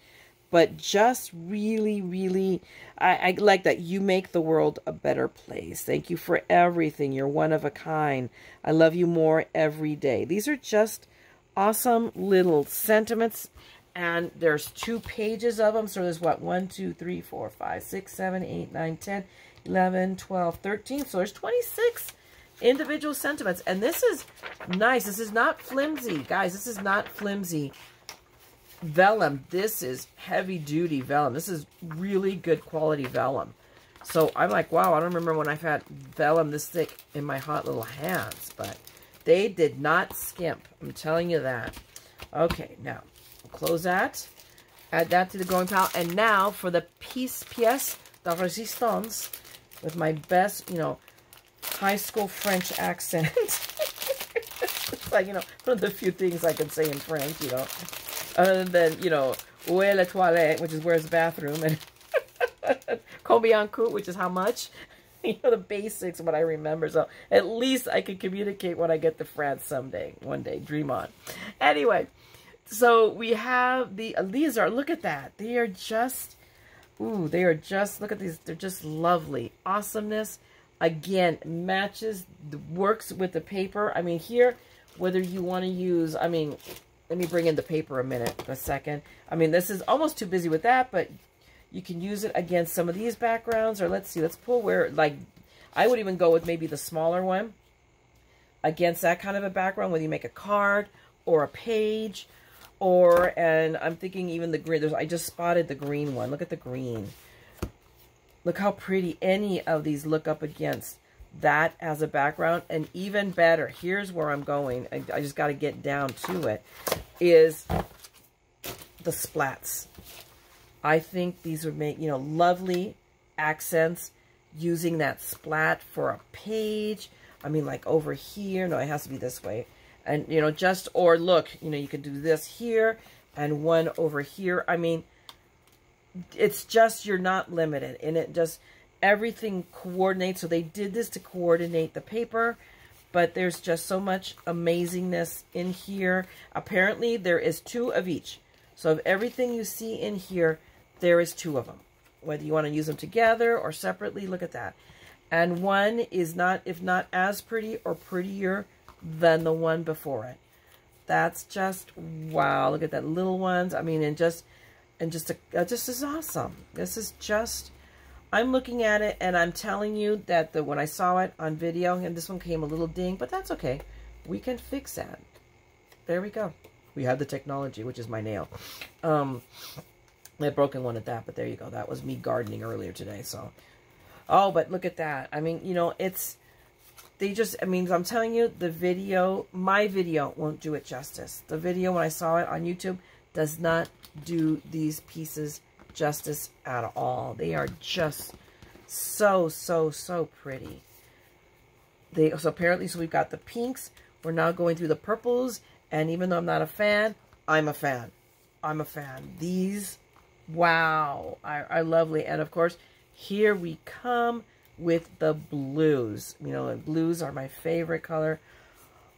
But just really, really, I like that. You make the world a better place. Thank you for everything. You're one of a kind. I love you more every day. These are just awesome little sentiments. And there's 2 pages of them. So there's what? 1, 2, 3, 4, 5, 6, 7, 8, 9, 10, 11, 12, 13. So there's 26 individual sentiments. And this is nice. This is not flimsy. Guys, this is not flimsy vellum. This is heavy duty vellum. This is really good quality vellum. So I'm like, wow, I don't remember when I've had vellum this thick in my hot little hands, but they did not skimp. I'm telling you that. Okay, now close that, add that to the growing pile, and now for the pièce de résistance with my best, high school French accent. It's like, one of the few things I can say in French, other than, où est la toilette, which is where's the bathroom, and combien coûte, which is how much. The basics of what I remember. So at least I can communicate when I get to France someday, one day. Dream on. Anyway, so we have these are, look at that. They are just, look at these. They're just lovely. Awesomeness. Again, matches, works with the paper. Here, whether you want to use, let me bring in the paper a second. This is almost too busy with that, but you can use it against some of these backgrounds, or let's pull where, I would even go with maybe the smaller one against that kind of a background, whether you make a card or a page, and I'm thinking even the green. I just spotted the green one. Look at the green. Look how pretty any of these look up against that as a background. And even better, here's where I'm going. I just got to get down to it, is the splats. I think these would make, lovely accents using that splat for a page. Like over here. No, it has to be this way. And, or look, you could do this here and one over here. It's just, you're not limited. And it just, everything coordinates. So they did this to coordinate the paper. But there's just so much amazingness in here. Apparently, there is 2 of each. So of everything you see in here, there is 2 of them. Whether you want to use them together or separately, look at that. And one is not, if not as pretty or prettier than the one before it. That's just, wow. Look at that, little ones. This is awesome. This is just, I'm looking at it and I'm telling you that when I saw it on video, and this one came a little ding, but that's okay. We can fix that. There we go. We have the technology, which is my nail. I broken one at that, but there you go. That was me gardening earlier today. So, but look at that. I'm telling you, my video won't do it justice. The video, when I saw it on YouTube, does not do these pieces justice at all. They are just So, so, so pretty. So apparently, so we've got the pinks. We're now going through the purples. And even though I'm not a fan, I'm a fan. I'm a fan. These, wow, are lovely. And of course, here we come with the blues. You know, and blues are my favorite color.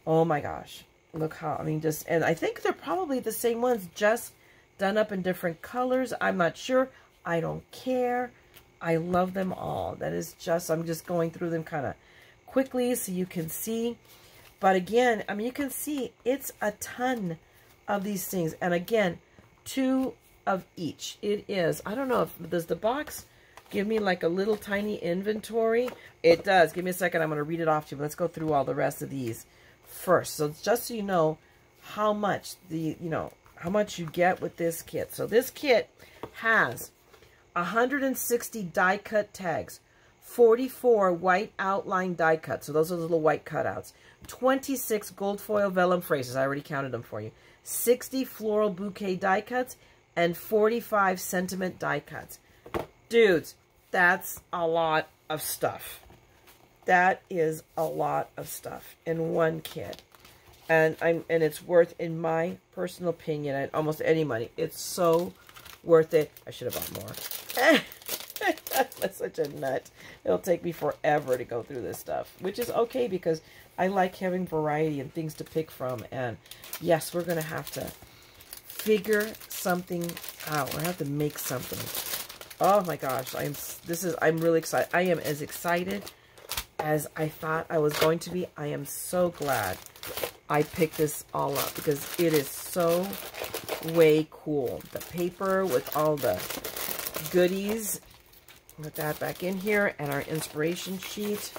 Oh my gosh. Look how, I mean, just, and I think they're probably the same ones, just done up in different colors. I'm not sure. I don't care. I love them all. That is just, I'm just going through them kind of quickly so you can see. But again, I mean, you can see it's a ton of these things. And again, 2 of each. It is, I don't know if, does the box give me like a little tiny inventory? It does. Give me a second. I'm going to read it off to you. But let's go through all the rest of these first. So just so you know how much how much you get with this kit. So this kit has 160 die cut tags, 44 white outline die cuts. So those are the little white cutouts. 26 gold foil vellum phrases. I already counted them for you. 60 floral bouquet die cuts and 45 sentiment die cuts. Dudes, that's a lot of stuff. That is a lot of stuff in one kit. And it's worth, in my personal opinion, at almost any money. It's so worth it. I should have bought more. I'm such a nut. It'll take me forever to go through this stuff, which is okay because I like having variety and things to pick from. And yes, we're going to have to figure something out. We're going to have to make something. Oh my gosh, I'm really excited. I am as excited as I thought I was going to be. I am so glad I picked this all up because it is so way cool. The paper with all the goodies. Put that back in here, and our inspiration sheet.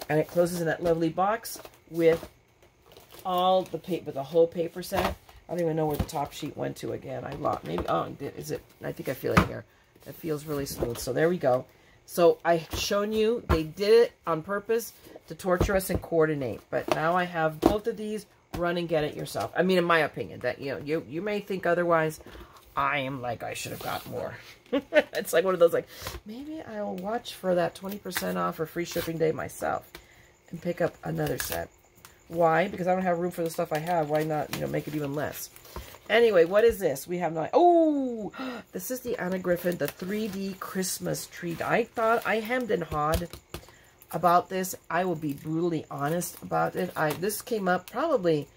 And it closes in that lovely box with all the paper, the whole paper set. I don't even know where the top sheet went to again. I lost. Maybe, oh, is it? I think I feel it here. It feels really smooth. So there we go. So I've shown you, they did it on purpose to torture us and coordinate. But now I have both of these. Run and get it yourself. I mean, in my opinion, that you may think otherwise. I am like, I should have got more. It's like one of those, like, maybe I'll watch for that 20% off or free shipping day myself and pick up another set. Why? Because I don't have room for the stuff I have. Why not, make it even less? Anyway, what is this? We have not. Oh, this is the Anna Griffin, the 3D Christmas tree. I thought I hemmed and hawed about this. I will be brutally honest about it. This came up probably.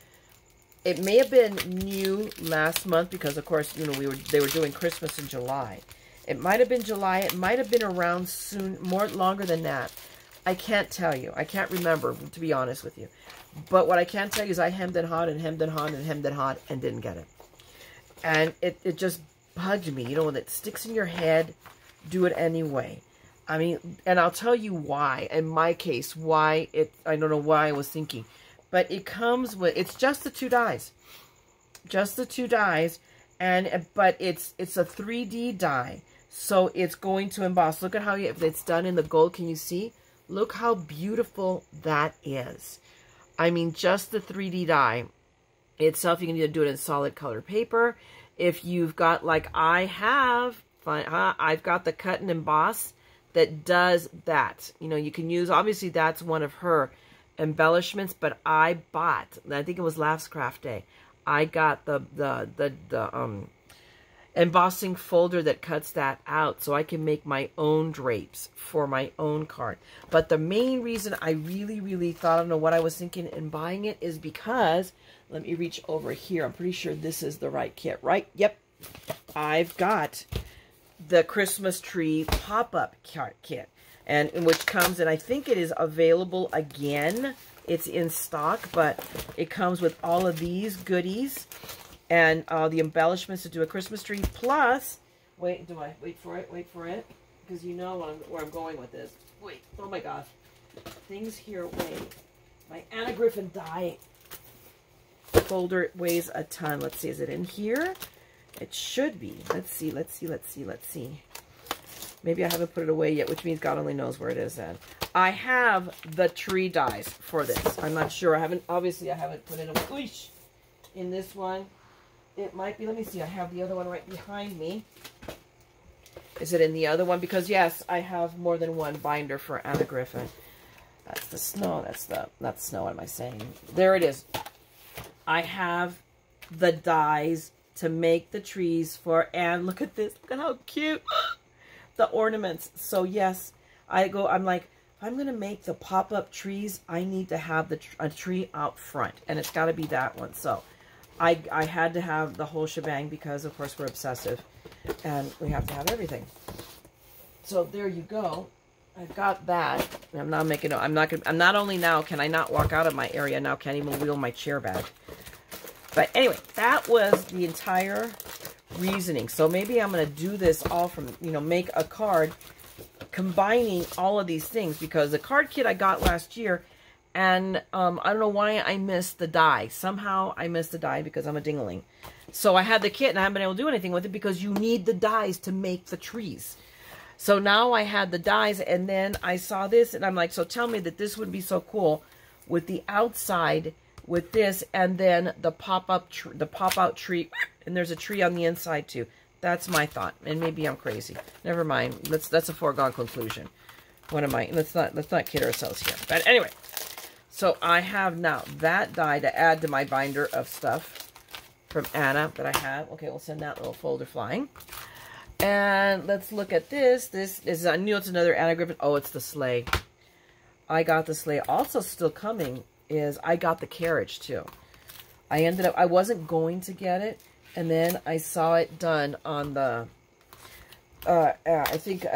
It may have been new last month because, of course, they were doing Christmas in July. It might have been July. It might have been around soon, longer than that. I can't tell you. I can't remember, to be honest with you. But what I can tell you is I hemmed and hawed and hemmed and hawed and hemmed and hawed and didn't get it. And it just bugged me. When it sticks in your head, do it anyway. I mean, and I'll tell you why. In my case, I don't know why I was thinking. But it comes with, it's just the 2 dies. Just the 2 dies. But it's a 3D die. So it's going to emboss. Look at how if it's done in the gold. Can you see? Look how beautiful that is. I mean, just the 3D die itself, you can either do it in solid color paper. If you've got, like I have, I've got the cut and emboss that does that. You can use, obviously that's one of her embellishments, but I bought, I think it was last craft day, I got the embossing folder that cuts that out so I can make my own drapes for my own card. But the main reason I really, really thought, I don't know what I was thinking in buying it, is because, let me reach over here. I'm pretty sure this is the right kit, right? Yep. I've got the Christmas tree pop-up kit, and which comes, and I think it is available again. It's in stock, but it comes with all of these goodies and the embellishments to do a Christmas tree. Plus, wait for it? Wait for it, because you know where I'm going with this. Wait, oh my gosh, things here weigh. My Anna Griffin die folder weighs a ton. Let's see, is it in here? It should be. Let's see. Maybe I haven't put it away yet, which means God only knows where it is then. I have the tree dies for this. I'm not sure. Obviously I haven't put it away. In this one. It might be, let me see. I have the other one right behind me. Is it in the other one? Because yes, I have more than one binder for Anna Griffin. That's the snow. That's the, not snow, what am I saying? There it is. I have the dies to make the trees for Anne. Look at this. Look at how cute. The ornaments. So yes, I'm like, if I'm going to make the pop-up trees, I need to have a tree out front. And it's got to be that one. So I had to have the whole shebang because, of course, we're obsessive. And we have to have everything. So there you go. I've got that. I'm not making. I'm not only now can I not walk out of my area, now can't even wheel my chair back. But anyway, that was the entire reasoning. So maybe I'm going to do this all from, make a card combining all of these things, because the card kit I got last year, and I don't know why I missed the die. Somehow I missed the die because I'm a dingling. So I had the kit and I haven't been able to do anything with it because you need the dies to make the trees. So now I had the dies, and then I saw this and I'm like, so tell me that this would be so cool with the outside with this, and then the pop-out tree, and there's a tree on the inside too. That's my thought, and maybe I'm crazy. Never mind. That's a foregone conclusion. What am I? Let's not kid ourselves here. But anyway, so I have now that die to add to my binder of stuff from Anna that I have. Okay, we'll send that little folder flying. And let's look at this. This is, I knew it's another Anna Griffin. Oh, it's the sleigh. I got the sleigh. Also still coming is I got the carriage too. I wasn't going to get it, and then I saw it done on the, I think,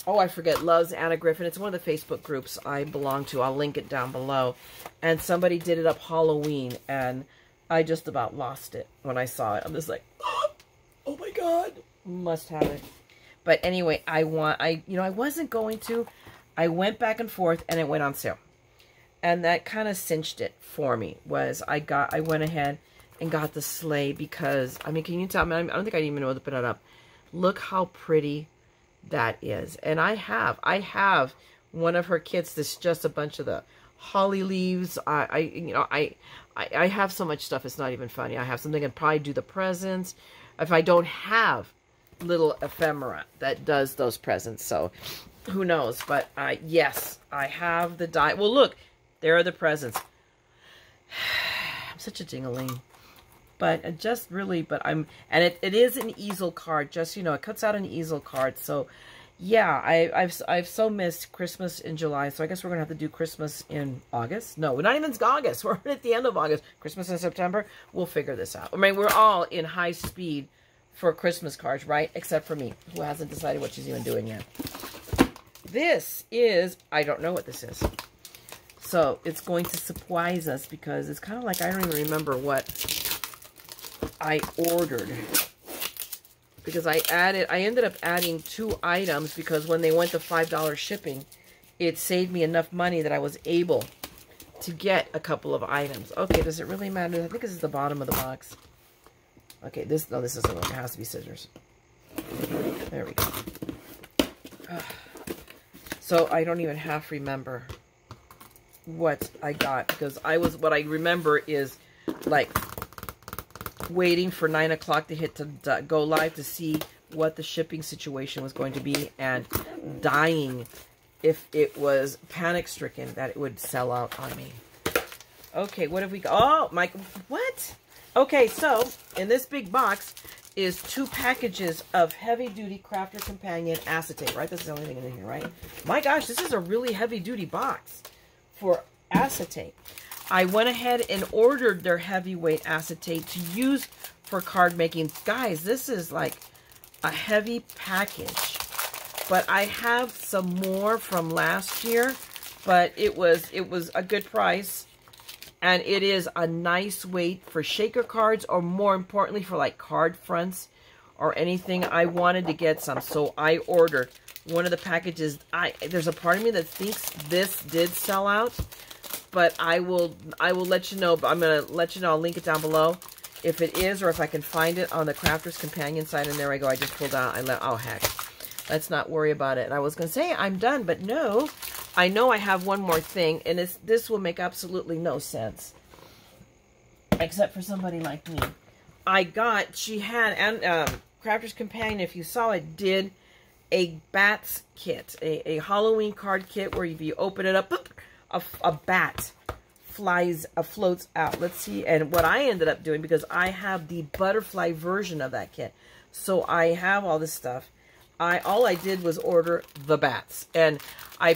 oh, I forget, Loves Anna Griffin. It's one of the Facebook groups I belong to. I'll link it down below. And somebody did it up Halloween, and I just about lost it when I saw it. I'm just like, oh my God, must have it. But anyway, I wasn't going to. I went back and forth, and it went on sale. And that kind of cinched it for me, was I went ahead and got the sleigh because, I mean, can you tell me? I don't think I even know to put it up. Look how pretty that is. And I have one of her kits that's just a bunch of the holly leaves. I have so much stuff, it's not even funny. I have something that can probably do the presents if I don't have little ephemera that does those presents. So who knows? But yes, I have the die. Well, look, there are the presents. I'm such a dingling. But just really, but and it is an easel card, just, it cuts out an easel card. So yeah, I've so missed Christmas in July. So I guess we're gonna have to do Christmas in August. No, we're not even in August. We're at the end of August. Christmas in September. We'll figure this out. I mean, we're all in high speed for Christmas cards, right? Except for me, who hasn't decided what she's even doing yet. This is, I don't know what this is. So it's going to surprise us because it's kind of like, I don't even remember what I ordered, because I ended up adding 2 items because when they went to $5 shipping, it saved me enough money that I was able to get a couple of items. Okay, does it really matter? I think this is the bottom of the box. Okay, this isn't one. It has to be scissors. There we go. So I don't even half remember what I got, because what I remember is like waiting for 9 o'clock to hit to go live to see what the shipping situation was going to be, and dying if it was panic-stricken that it would sell out on me. Okay, what have we got? Oh, Mike, what? Okay, so in this big box is 2 packages of heavy-duty Crafter Companion acetate, right? That's the only thing in here, right? My gosh, this is a really heavy-duty box for acetate. I went ahead and ordered their heavyweight acetate to use for card making. Guys, this is like a heavy package. But I have some more from last year, but it was a good price. And it is a nice weight for shaker cards, or more importantly for like card fronts or anything. I wanted to get some, so I ordered one of the packages. There's a part of me that thinks this did sell out, but I will let you know. But I'm gonna let you know. I'll link it down below if it is, or if I can find it on the Crafter's Companion site. And there I go. I just pulled out. Oh heck, let's not worry about it. And I was gonna say I'm done, but no. I know I have one more thing, and this will make absolutely no sense, except for somebody like me. Crafter's Companion, if you saw it, did a bats kit, a Halloween card kit where if you open it up, a bat floats out. Let's see. And what I ended up doing, because I have the butterfly version of that kit, so I have all this stuff. All I did was order the bats, and I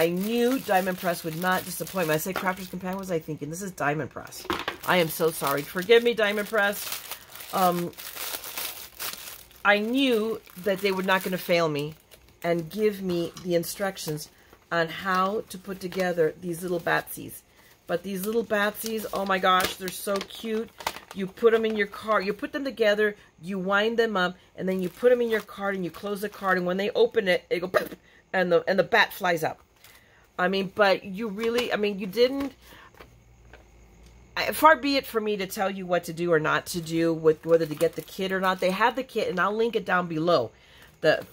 knew Diamond Press would not disappoint me. I say Crafter's Companion, was I thinking? This is Diamond Press. I am so sorry. Forgive me, Diamond Press. I knew that they were not going to fail me and give me the instructions on how to put together these little batsies. But these little batsies, oh my gosh, they're so cute. You put them in your card, you put them together, you wind them up, and then you put them in your card and you close the card, and when they open it, it goes and the bat flies up. I mean, but you really, I mean, you didn't, far be it for me to tell you what to do or not to do, with whether to get the kit or not. They have the kit, and I'll link it down below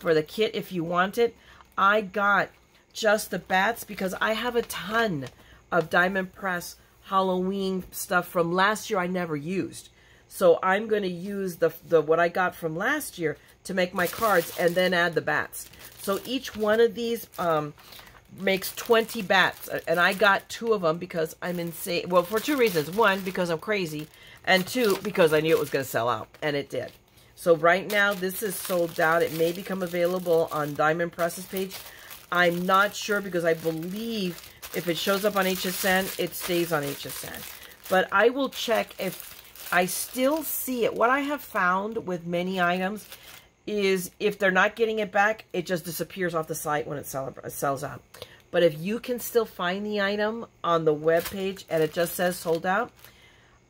for the kit if you want it. I got just the bats because I have a ton of Diamond Press Halloween stuff from last year I never used. So I'm going to use the what I got from last year to make my cards and then add the bats. So each one of these makes 20 bats, and I got 2 of them because I'm insane. Well, for 2 reasons. 1, because I'm crazy, and 2, because I knew it was going to sell out, and it did. So right now, this is sold out. It may become available on Diamond Press's page. I'm not sure, because I believe if it shows up on HSN, it stays on HSN. But I will check if I still see it. What I have found with many items is if they're not getting it back, it just disappears off the site when it sells out. But if you can still find the item on the web page and it just says sold out,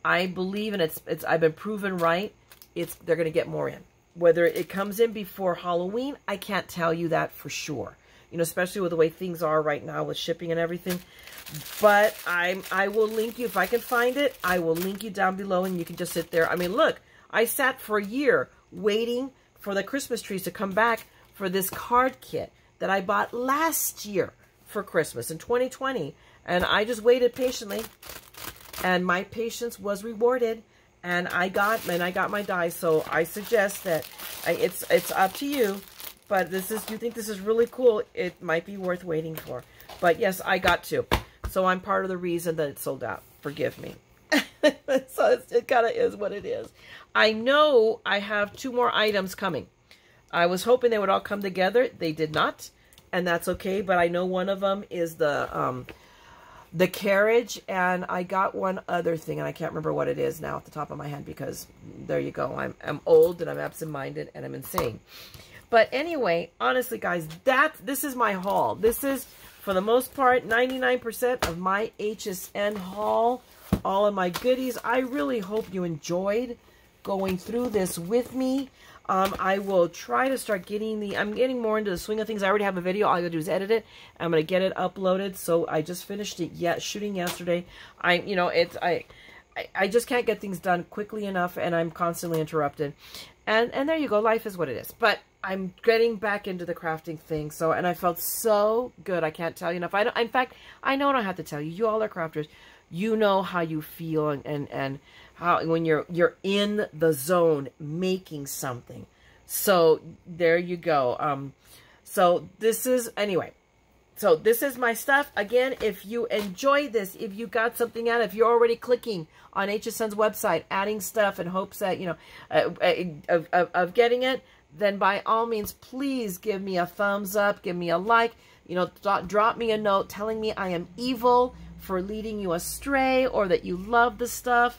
I believe, and I've been proven right, they're going to get more in. Whether it comes in before Halloween, I can't tell you that for sure. You know, especially with the way things are right now with shipping and everything. But I will link you, if I can find it, I will link you down below, and you can just sit there. I mean, look, I sat for a year waiting for the Christmas trees to come back for this card kit that I bought last year for Christmas in 2020. And I just waited patiently, and my patience was rewarded, and I got my die. So I suggest that it's up to you. But you think this is really cool, it might be worth waiting for. But yes, I got 2. So I'm part of the reason that it sold out. Forgive me. So it kind of is what it is. I know I have 2 more items coming. I was hoping they would all come together. They did not. And that's okay. But I know one of them is the Carriage. And I got one other thing. And I can't remember what it is now off the top of my head. Because there you go. I'm old and I'm absent-minded and I'm insane. But anyway, honestly, guys, this is my haul. This is, for the most part, 99% of my HSN haul. All of my goodies. I really hope you enjoyed going through this with me. I will try to start I'm getting more into the swing of things. I already have a video. All I gotta do is edit it. I'm gonna get it uploaded. So I just finished it shooting yesterday. I just can't get things done quickly enough, and I'm constantly interrupted. And there you go. Life is what it is. But I'm getting back into the crafting thing. So, and I felt so good. I can't tell you enough. In fact, I know I don't have to tell you. You all are crafters. You know how you feel and how when you're in the zone making something. So there you go. So this is my stuff. Again, if you enjoy this, if you got something out, if you're already clicking on HSN's website, adding stuff in hopes that, of getting it, then by all means, please give me a thumbs up, give me a like, drop me a note telling me I am evil for leading you astray, or that you love the stuff.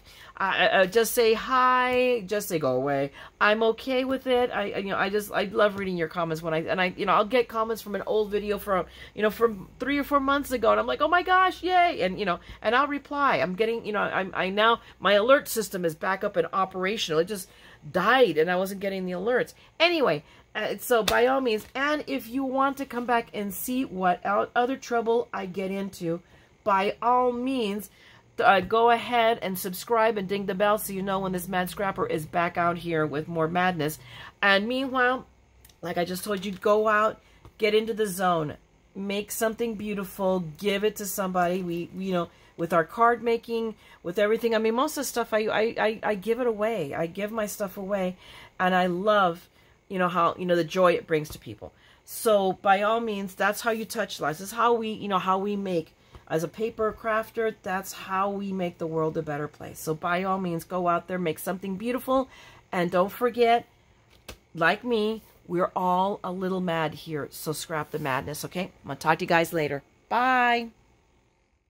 Just say hi, just say go away. I'm okay with it. I love reading your comments I'll get comments from an old video from 3 or 4 months ago, and I'm like, oh my gosh, yay, and I'll reply. I'm getting, I now, my alert system is back up and operational. It just died and I wasn't getting the alerts. Anyway, so by all means, and if you want to come back and see what other trouble I get into, by all means, go ahead and subscribe and ding the bell so you know when this MaddScrapper is back out here with more madness. And meanwhile, like I just told you, go out, get into the zone, make something beautiful, give it to somebody. With our card making, with everything. I mean, most of the stuff I give it away. I give my stuff away, and I love the joy it brings to people. So by all means, that's how you touch lives. This is how we, how we make, as a paper crafter, that's how we make the world a better place. So by all means, go out there, make something beautiful. And don't forget, like me, we're all a little mad here. So scrap the madness, okay? I'm going to talk to you guys later. Bye.